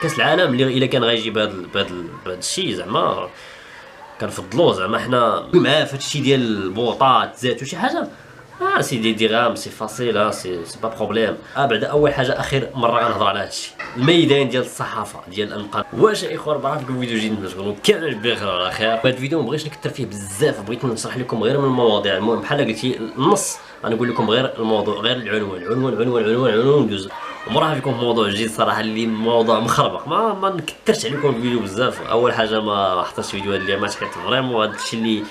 كاس العالم اللي الا كان غيجيب هذا الشيء زعما كنفضلوه زعما حنا معاه في هادشي ديال البوطات ذات وشي حاجه. سيدي ديغام سي فاسيل، سي با بروبليم. بعدا اول حاجه اخر مره غنهضر على هادشي الميدان ديال الصحافه ديال الانقاذ. واش اخوان بعرفكم فيديو جديد مشغول كامل بخير وعلى خير. هاد الفيديو مبغيتش نكثر فيه بزاف، بغيت نشرح لكم غير من المواضيع. المهم بحال قلتي النص غنقول لكم غير الموضوع، غير العنوان ندوز. ومرحبا بكم في موضوع جديد صراحه اللي موضوع مخربق. ما نكثرش عليكم الفيديو بزاف. اول حاجه ما حطيتش فيديوهات اللي ما تحيط فريمون هادشي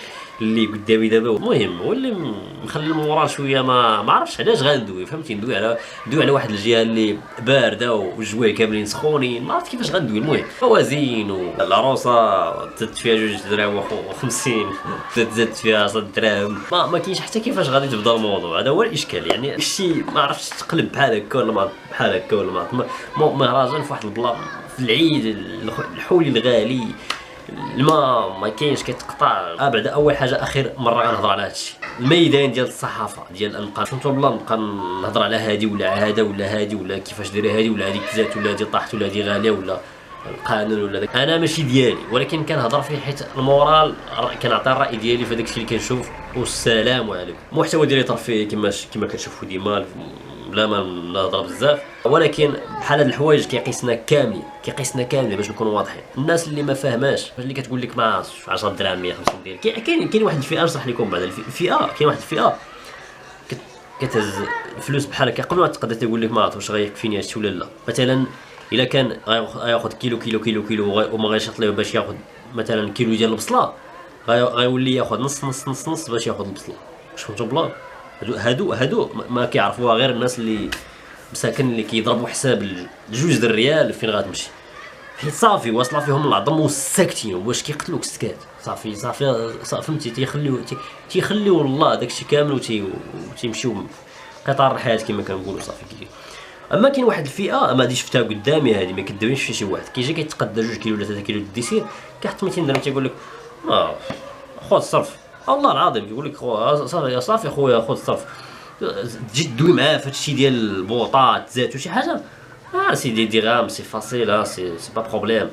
اللي قدامي دابا. المهم هو اللي مخلي المورال شويه ما عرفتش علاش غندوي، فهمتي؟ ندوي على واحد الجهه اللي بارده والجوايع كاملين سخونين، ما عرفت كيفاش غندوي. المهم موازين والعروسه زدت فيها 2 دراهم و50 زدت فيها 10 دراهم، ما كاينش حتى كيفاش غادي تبدا الموضوع. هذا هو الاشكال. يعني الشيء ما عرفتش تقلب بحال هكا ولا ما بحال هكا ولا ما مهرجان في واحد البلاصه في العيد الحولي الغالي الماء ما كاينش كيتقطع. بعدا اول حاجه اخر مره غنهضر على هادشي الميدان ديال الصحافه ديال الانقاذ. فهمتوا بلا نبقى نهضر على هادي ولا هذا ولا هادي ولا كيفاش دايره هادي ولا هاديك تزات ولا هادي طاحت ولا هادي غاليه ولا القانون ولا داك. انا ماشي ديالي، ولكن كنهضر فيه حيت المورال كنعطي الراي ديالي في داكشي اللي كنشوف. والسلام عليكم. المحتوى ديالي ترفيهي كما كتشوفوا ديما بلا ما نهضر بزاف، ولكن بحال هاد الحوايج كيقيسنا كاملين باش نكونوا واضحين. الناس اللي ما فاهماش اللي كتقول لك ما 10 دراهم 150 ديال كاين واحد الفئه نشرح لكم بعد الفئه. كاين واحد الفئه كتهز الفلوس بحال هكا قبل ما تقدر تقول لك ما عرفت واش غيكفيني هادشي ولا لا. مثلا الا كان غياخذ كيلو وما غيشط ليه باش ياخذ مثلا كيلو ديال البصله، غيولي ياخذ نص باش ياخذ البصله. واش فهمتوا بلا؟ هادو ما كيعرفوها غير الناس اللي مساكن اللي كيضربوا حساب الجوج د الريال فين غتمشي، حيت صافي واصله فيهم العظم وساكتين. واش كيقتلوك السكات صافي فهمتي؟ تيخليو الله داكشي كامل وتيمشيو قطار الحياه كما كنقولوا صافي كي. اما كاين واحد الفئه ما غاديش شفتها قدامي، هذه ما كدوينش في شي واحد كيجي كيتقدى 2 كيلو ولا 3 كيلو الديسير كيحط 200 درهم تيقول لك خذ الصرف. والله العظيم يقول لك صافي خويا خذ الصرف. تجي تدوي معاه في هادشي ديال البوطات ذات وشي حاجه. سيدي ديغام سي فاسيل، سي با بروبليم.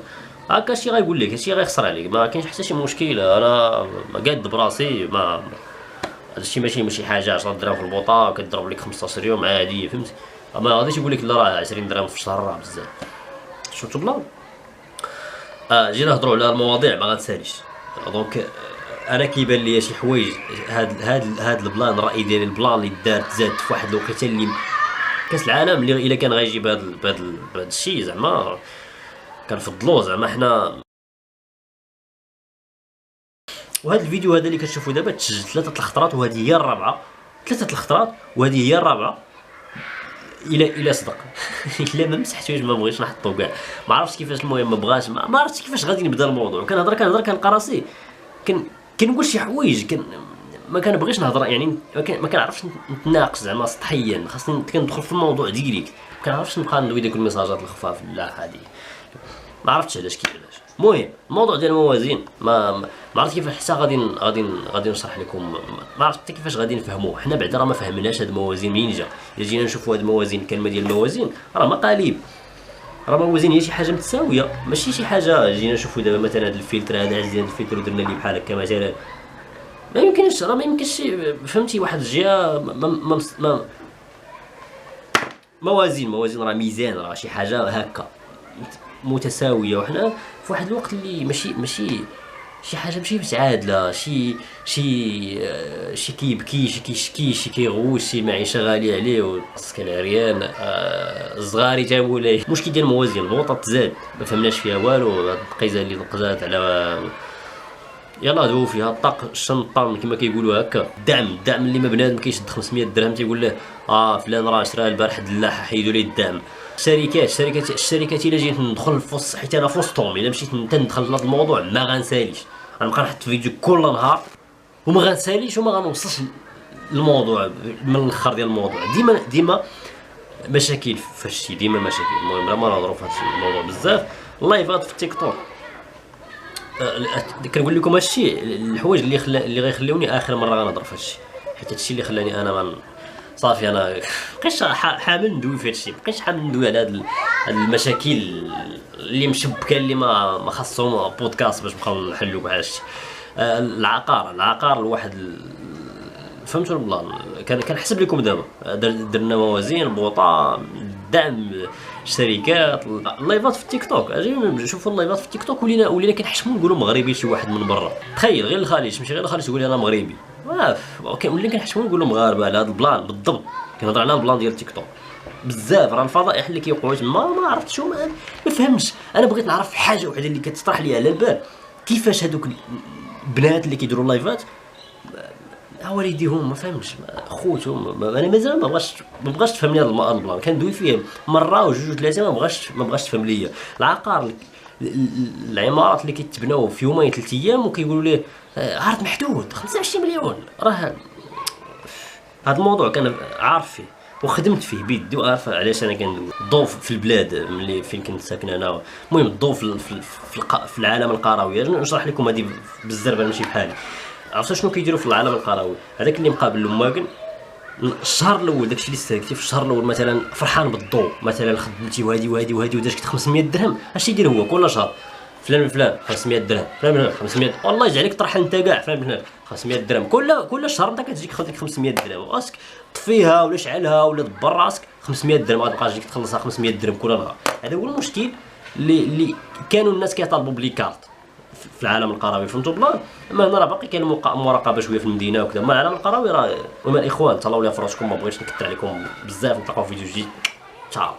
هكا شي غايقول لك هادشي غيخسر عليك، ما كاينش حتى شي مشكل. انا قاد براسي هادشي ماشي حاجه 10 دراهم في البوطه كتضرب لك 15 يوم عادي، فهمت؟ ما غاديش يقول لك لا راه 20 درهم في الشهر راه بزاف. شفتوا بلا؟ جينا نهضروا على المواضيع ما غنساليش. دونك انا كيبان لي شي حوايج هاد البلان الراي ديالي البلان اللي دارت زاد في واحد الوقيته اللي كاس العالم اللي الا كان غيجيب هاد الشيء زعما كنفضلوه زعما حنا. وهذا الفيديو هذا اللي كتشوفوا دابا تسجل 3 الخطرات وهذه هي الرابعه. 3 الخطرات وهذه هي الرابعه. الى صدق الا ما مسحتوش ما بغيتش نحطو كاع، ما عرفتش كيفاش. المهم ما بغاش ما عرفتش كيفاش غادي نبدا الموضوع. كنهضر كنلقى راسي كنقول شي حوايج ما كنبغيش نهضر، يعني ما كنعرفش نتناقش زعما سطحيا. خاصني كندخل في الموضوع ديريكت، ما كنعرفش نبقى ندوي ديك الميساجات الخفاف. لا هادي ما عرفتش علاش كيفاش. المهم الموضوع ديال الموازين ما عرفت كيفاش حتى غادي نشرح لكم. ما عرفت حتى كيفاش غادي نفهموه. حنا بعدا راه ما فهمناش هاد الموازين منين جا. الا جينا نشوفوا هاد الموازين، الكلمه ديال الموازين راه مقاليب. راه موازين هي شي حاجه متساويه، ماشي شي حاجه. جينا نشوفوا دابا مثلا هاد الفلتر هذا عزيز الفلتر ودرنا ليه بحال هكا مثلا ما يمكنش. راه ما يمكنش فهمتي. واحد الجهه موازين راه ميزان، راه شي حاجه هكا متساويه. وحنا في واحد الوقت اللي ماشي شي حاجه ماشي متعادله. شي كيبكي، شي كيشكي، شي كيغوش، شي المعيشه غاليه عليه والسكن عريان. الصغاري تا مولاي. المشكل ديال الموازين البوطه تزاد ما فهمناش فيها والو. القيزه اللي نقزات على يلا دو فيها الطاق الشنطه كما كيقولوا هكا. الدعم اللي ما بنادم كيشد 500 درهم تيقول له فلان راه شرا البارح دلاح حيدوا ليه الدعم. الشركات الا جيت ندخل في وسط، حيت انا في وسطهم الا مشيت ندخل في هذا الموضوع ما غنساليش. غنبقى نحط فيديو كل نهار وما غنساليش وما غنوصلش الموضوع من الاخر ديال الموضوع. ديما مشاكل في هادشي، ديما مشاكل. المهم ما نهضروا في هادشي الموضوع بزاف. اللايفات في التيك توك كنقول لكم هادشي الحوايج اللي غيخليوني اخر مره غنهضر في هادشي، حيت هادشي اللي خلاني انا صافي انا مابقيتش حامل ندوي في هادشي، مابقيتش حامل ندوي على هاد المشاكل اللي مشبكه اللي ما خاصهم بودكاست باش نبقاو نحلوا كاع هادشي. العقار الواحد فهمتوا البلان. كنحسب لكم دابا درنا موازين بوطه، دعم شركات، اللايفات في التيك توك. اجي شوفوا اللايفات في التيك توك ولينا كنحشموا نقولوا مغربي شي واحد من برا. تخيل غير الخليج، تمشي غير الخليج تقول لي انا مغربي، ولينا كنحشموا نقولوا مغاربه على هذا البلان بالضبط. كنهضر على البلان ديال التيك توك بزاف. راه الفضائح اللي كيوقعوا تما ما عرفتش، ما فهمتش. انا بغيت نعرف حاجه وحده اللي كتطرح لي على البال، كيفاش هذوك البنات اللي كيديروا اللايفات والديهم ما فهمتش، خوتهم. انا مازال ما بغاش تفهمني هذا البلان. كندوي فيه مره وجوج وثلاثه، ما بغاش تفهم ليا. العقار العمارات اللي كيتبناو في يومين 3 ايام وكيقولوا ليه عرض محدود 25 مليون. راه هذا الموضوع كان عارف فيه وخدمت فيه بيدي وعارف علاش انا كندوي. الضوء في البلاد ملي فين كنت ساكن انا، المهم الضوء في العالم القروي. نشرح لكم هذه بالزربه ماشي بحالي. عرفتوا شنو كيديروا في العالم القروي؟ هذاك اللي مقابل لماكن الشهر الاول، داكشي اللي استهلكتي في الشهر الاول مثلا فرحان بالضوء، مثلا خدمتي وهادي ودرتك 500 درهم، اش يدير هو كل شهر؟ فلان 500 درهم، فلان 500، والله يجعلك طرح انت كاع فلان 500 درهم كل شهر. انت كتجيك 500 درهم، راسك طفيها ولا شعلها ولا دبر راسك 500 درهم، غتبقى تجيك تخلصها 500 درهم كل نهار. هذا هو المشكل اللي كانوا الناس كيطالبوا بلي كارت في العالم القروي. فهمتوا بلان؟ اما هنا راه باقي كاين مراقبه شويه في المدينه وكذا. اما العالم القروي راه وما الاخوان تهلاو لي فراسكم، ما بغيتش نكثر عليكم بزاف. نتلاقاو في فيديو جديد. تشاو.